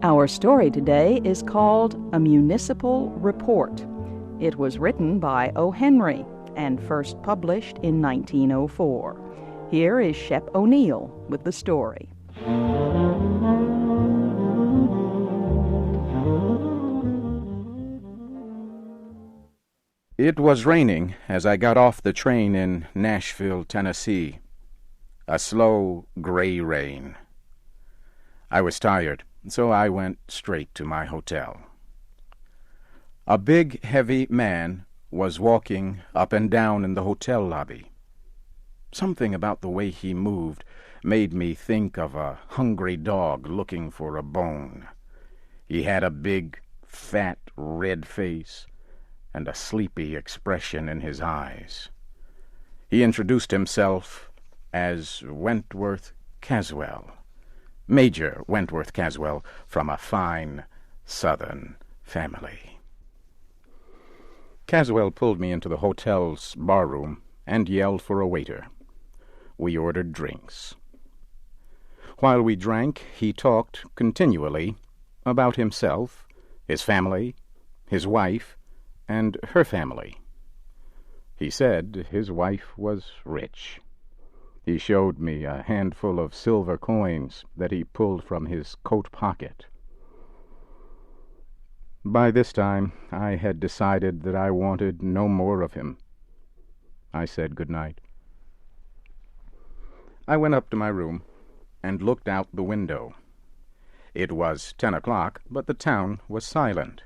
Our story today is called A Municipal Report. It was written by O. Henry and first published in 1904. Here is Shep O'Neill with the story. It was raining as I got off the train in Nashville, Tennessee. A slow, gray rain. I was tired, so I went straight to my hotel. A big, heavy man was walking up and down in the hotel lobby. Something about the way he moved made me think of a hungry dog looking for a bone. He had a big, fat, red face and a sleepy expression in his eyes. He introduced himself as Wentworth Caswell, Major Wentworth Caswell, from a fine Southern family. Caswell pulled me into the hotel's barroom and yelled for a waiter. We ordered drinks. While we drank, he talked continually about himself, his family, his wife, and her family. He said his wife was rich. He showed me a handful of silver coins that he pulled from his coat pocket. By this time, I had decided that I wanted no more of him. I said good night. I went up to my room and looked out the window. It was 10 o'clock, but the town was silent.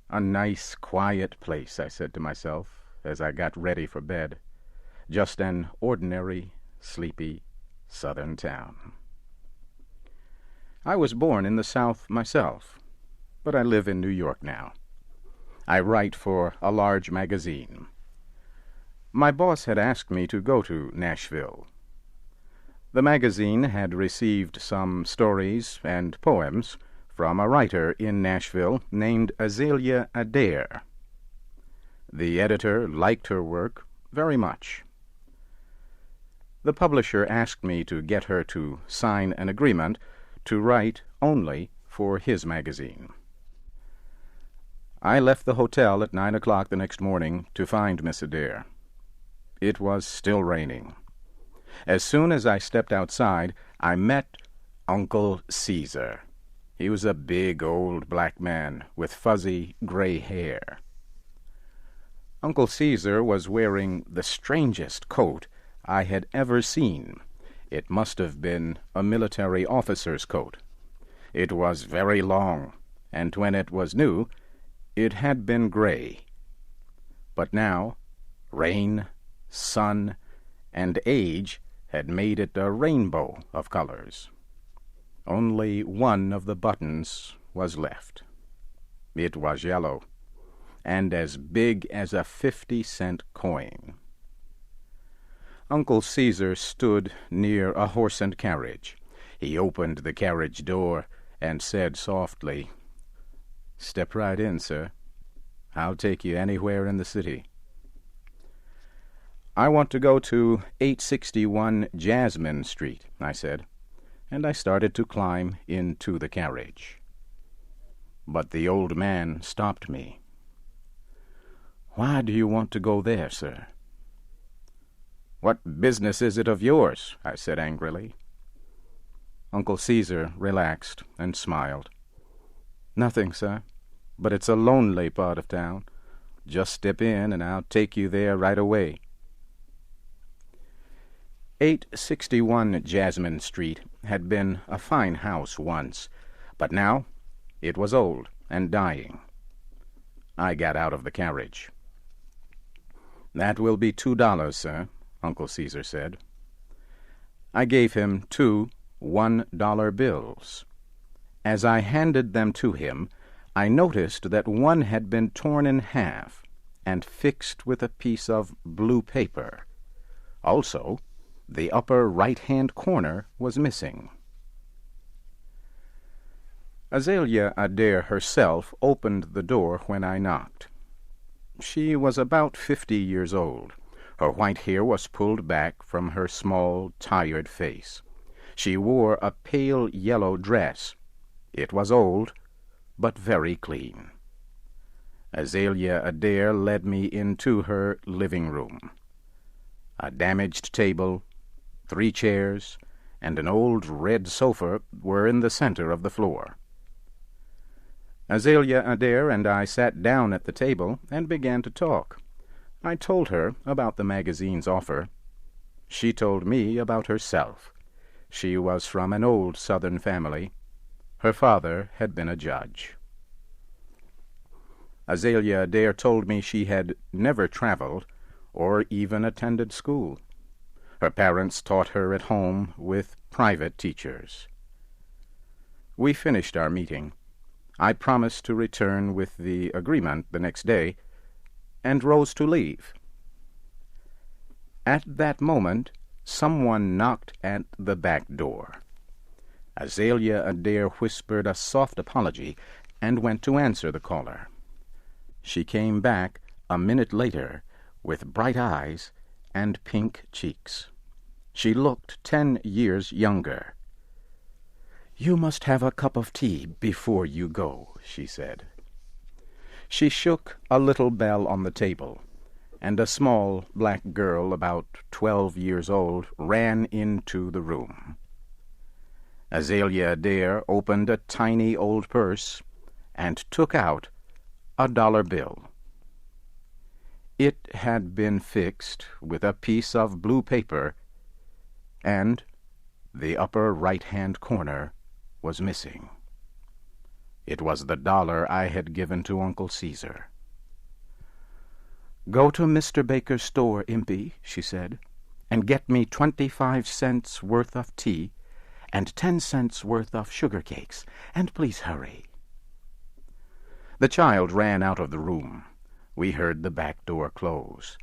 A nice, quiet place, I said to myself as I got ready for bed. Just an ordinary, sleepy Southern town. I was born in the South myself, but I live in New York now. I write for a large magazine. My boss had asked me to go to Nashville. The magazine had received some stories and poems from a writer in Nashville named Azalea Adair. The editor liked her work very much. The publisher asked me to get her to sign an agreement to write only for his magazine. I left the hotel at 9 o'clock the next morning to find Miss Adair. It was still raining. As soon as I stepped outside, I met Uncle Caesar. He was a big old black man with fuzzy gray hair. Uncle Caesar was wearing the strangest coat I had ever seen. It must have been a military officer's coat. It was very long, and when it was new, it had been gray. But now, rain, sun, and age had made it a rainbow of colors. Only one of the buttons was left. It was yellow, and as big as a 50-cent coin. Uncle Caesar stood near a horse and carriage. He opened the carriage door and said softly, "Step right in, sir. I'll take you anywhere in the city." "I want to go to 861 Jasmine Street," I said, and I started to climb into the carriage. But the old man stopped me. "Why do you want to go there, sir?" "What business is it of yours?" I said angrily. Uncle Caesar relaxed and smiled. "Nothing, sir, but it's a lonely part of town. Just step in and I'll take you there right away." 861 Jasmine Street had been a fine house once, but now it was old and dying. I got out of the carriage. "That will be $2, sir," Uncle Caesar said. I gave him 2 $1 bills. As I handed them to him, I noticed that one had been torn in half and fixed with a piece of blue paper. Also, the upper right-hand corner was missing. Azalea Adair herself opened the door when I knocked. She was about 50 years old. Her white hair was pulled back from her small, tired face. She wore a pale yellow dress. It was old, but very clean. Azalea Adair led me into her living room. A damaged table, 3 chairs, and an old red sofa were in the center of the floor. Azalea Adair and I sat down at the table and began to talk. I told her about the magazine's offer. She told me about herself. She was from an old Southern family. Her father had been a judge. Azalea Adair told me she had never traveled or even attended school. Her parents taught her at home with private teachers. We finished our meeting. I promised to return with the agreement the next day, and rose to leave. At that moment, someone knocked at the back door. Azalea Adair whispered a soft apology and went to answer the caller. She came back a minute later with bright eyes and pink cheeks. She looked 10 years younger. "You must have a cup of tea before you go," she said. She shook a little bell on the table, and a small black girl about 12 years old ran into the room. Azalea Adair opened a tiny old purse and took out a dollar bill. It had been fixed with a piece of blue paper, and the upper right-hand corner was missing. It was the dollar I had given to Uncle Caesar. "Go to Mr. Baker's store, Impey," she said, "and get me 25 cents worth of tea and 10 cents worth of sugar cakes, and please hurry." The child ran out of the room. We heard the back door close.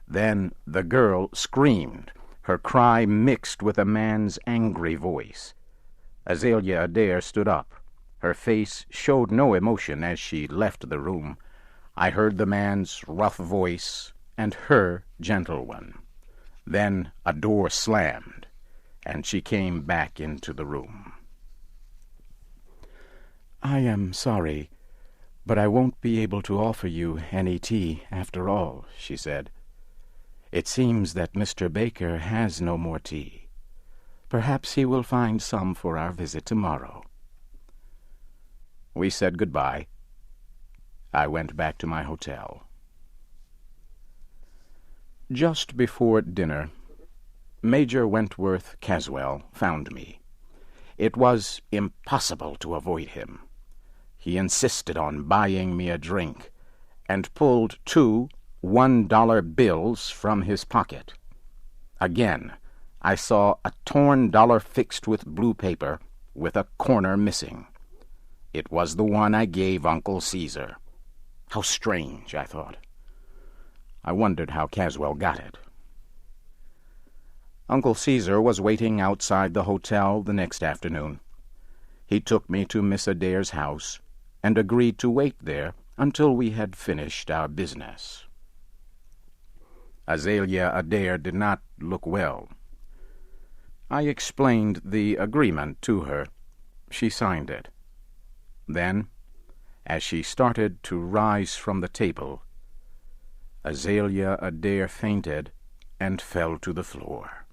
Then the girl screamed, her cry mixed with a man's angry voice. Azalea Adair stood up. Her face showed no emotion as she left the room. I heard the man's rough voice and her gentle one. Then a door slammed, and she came back into the room. "I am sorry, but I won't be able to offer you any tea after all," she said. "It seems that Mr. Baker has no more tea. Perhaps he will find some for our visit tomorrow." We said goodbye. I went back to my hotel. Just before dinner, Major Wentworth Caswell found me. It was impossible to avoid him. He insisted on buying me a drink, and pulled 2 $1 bills from his pocket. Again, I saw a torn dollar fixed with blue paper, with a corner missing. It was the one I gave Uncle Caesar. How strange, I thought. I wondered how Caswell got it. Uncle Caesar was waiting outside the hotel the next afternoon. He took me to Miss Adair's house and agreed to wait there until we had finished our business. Azalea Adair did not look well. I explained the agreement to her. She signed it. Then, as she started to rise from the table, Azalea Adair fainted and fell to the floor.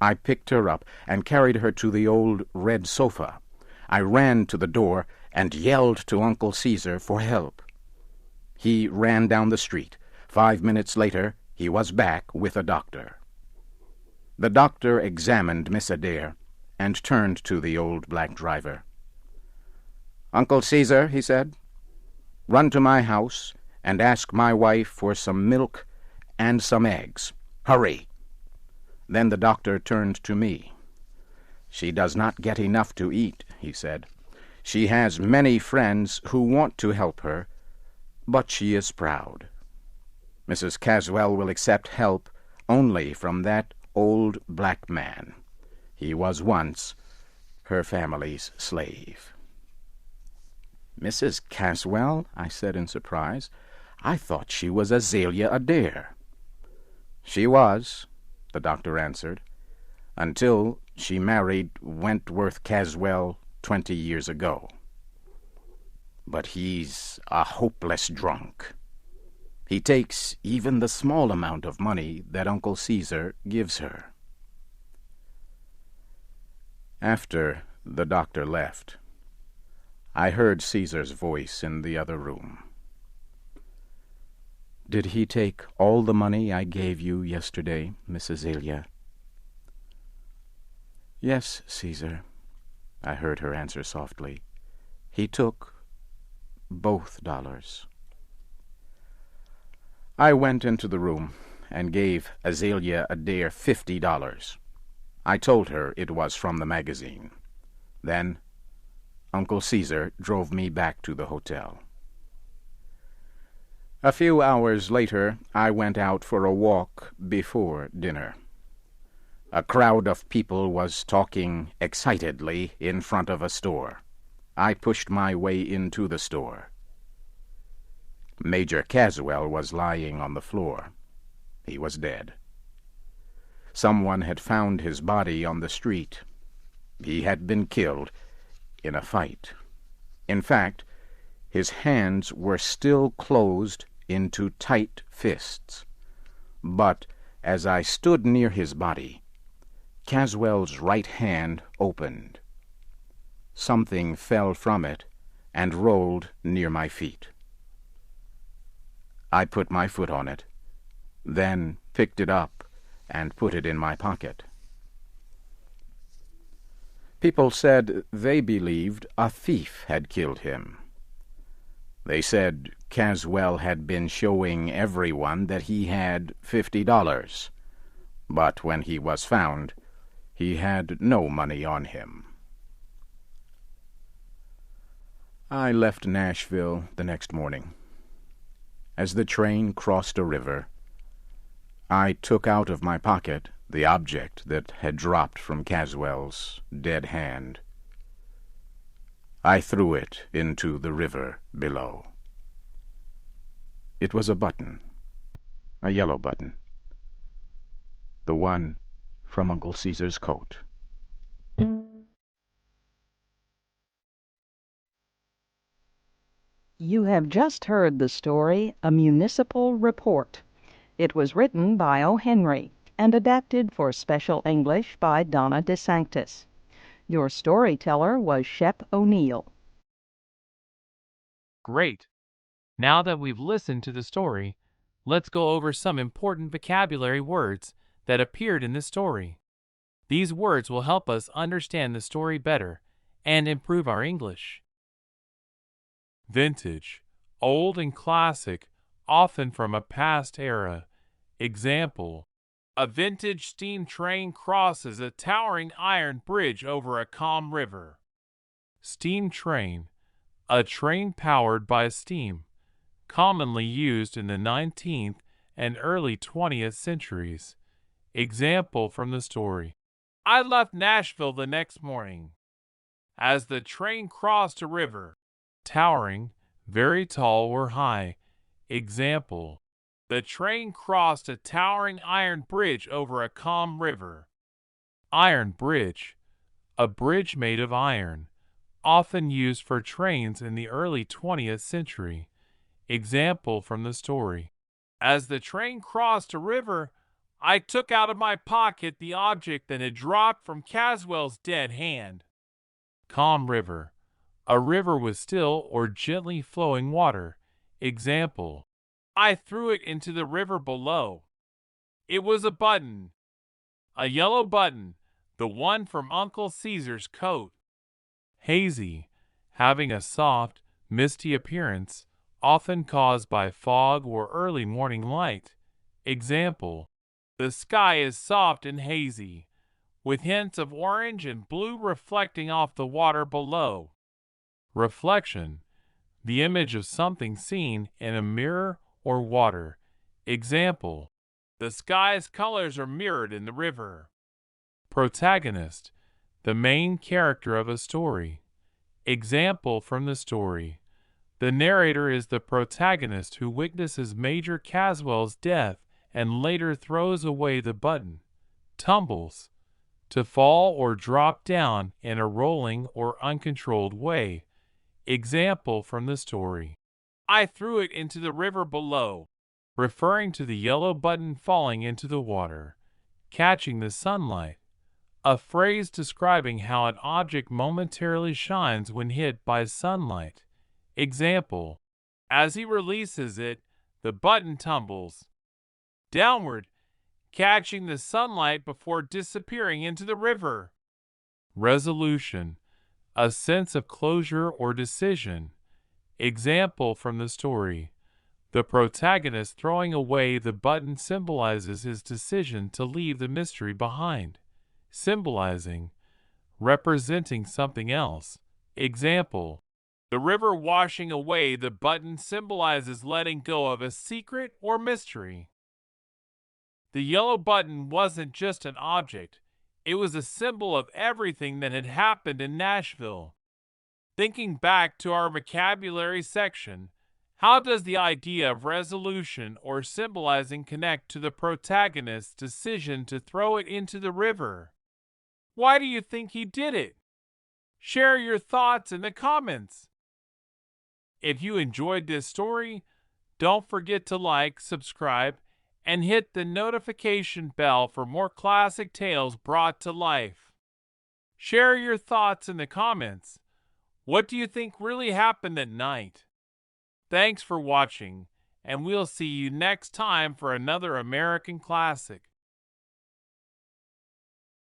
I picked her up and carried her to the old red sofa. I ran to the door and yelled to Uncle Caesar for help. He ran down the street. 5 minutes later, he was back with a doctor. The doctor examined Miss Adair and turned to the old black driver. "Uncle Caesar," he said, "run to my house and ask my wife for some milk and some eggs. Hurry!" Then the doctor turned to me. "She does not get enough to eat," he said. "She has many friends who want to help her, but she is proud. Mrs. Caswell will accept help only from that old black man. He was once her family's slave." "Mrs. Caswell?" I said in surprise. "I thought she was Azalea Adair." "She was," the doctor answered, "until she married Wentworth Caswell 20 years ago. But he's a hopeless drunk. He takes even the small amount of money that Uncle Caesar gives her. After the doctor left, I heard Caesar's voice in the other room. "Did he take all the money I gave you yesterday, Miss Azalea?" "Yes, Caesar," I heard her answer softly. "He took both dollars." I went into the room and gave Azalea Adair $50. I told her it was from the magazine. Then Uncle Caesar drove me back to the hotel. A few hours later, I went out for a walk before dinner. A crowd of people was talking excitedly in front of a store. I pushed my way into the store. Major Caswell was lying on the floor. He was dead. Someone had found his body on the street. He had been killed in a fight. In fact, his hands were still closed into tight fists. But as I stood near his body, Caswell's right hand opened. Something fell from it and rolled near my feet. I put my foot on it, then picked it up and put it in my pocket. People said they believed a thief had killed him. They said Caswell had been showing everyone that he had $50, but when he was found, he had no money on him. I left Nashville the next morning. As the train crossed a river, I took out of my pocket the object that had dropped from Caswell's dead hand. I threw it into the river below. It was a button, a yellow button, the one from Uncle Caesar's coat. You have just heard the story, A Municipal Report. It was written by O. Henry and adapted for Special English by Donna DeSanctis. Your storyteller was Shep O'Neill. Great! Now that we've listened to the story, let's go over some important vocabulary words that appeared in the story. These words will help us understand the story better and improve our English. Vintage, old and classic, often from a past era. Example: a vintage steam train crosses a towering iron bridge over a calm river. Steam train, a train powered by steam, commonly used in the 19th and early 20th centuries. Example from the story: I left Nashville the next morning. As the train crossed a river, towering, very tall or high. Example: the train crossed a towering iron bridge over a calm river. Iron bridge, a bridge made of iron, often used for trains in the early 20th century. Example from the story: as the train crossed a river, I took out of my pocket the object that had dropped from Caswell's dead hand. Calm river, a river with still or gently flowing water. Example: I threw it into the river below. It was a button, a yellow button, the one from Uncle Caesar's coat. Hazy, having a soft, misty appearance, often caused by fog or early morning light. Example: the sky is soft and hazy, with hints of orange and blue reflecting off the water below. Reflection, the image of something seen in a mirror or water. Example: the sky's colors are mirrored in the river. Protagonist, the main character of a story. Example from the story: the narrator is the protagonist who witnesses Major Caswell's death and later throws away the button. Tumbles, to fall or drop down in a rolling or uncontrolled way. Example from the story. I threw it into the river below, referring to the yellow button falling into the water, catching the sunlight. A phrase describing how an object momentarily shines when hit by sunlight. Example. As he releases it, the button tumbles downward, catching the sunlight before disappearing into the river. Resolution. A sense of closure or decision. Example from the story. The protagonist throwing away the button symbolizes his decision to leave the mystery behind. Symbolizing. Representing something else. Example. The river washing away the button symbolizes letting go of a secret or mystery. The yellow button wasn't just an object. It was a symbol of everything that had happened in Nashville. Thinking back to our vocabulary section, how does the idea of resolution or symbolizing connect to the protagonist's decision to throw it into the river? Why do you think he did it? Share your thoughts in the comments. If you enjoyed this story, don't forget to like, subscribe, and hit the notification bell for more classic tales brought to life. Share your thoughts in the comments. What do you think really happened at night? Thanks for watching, and we'll see you next time for another American classic.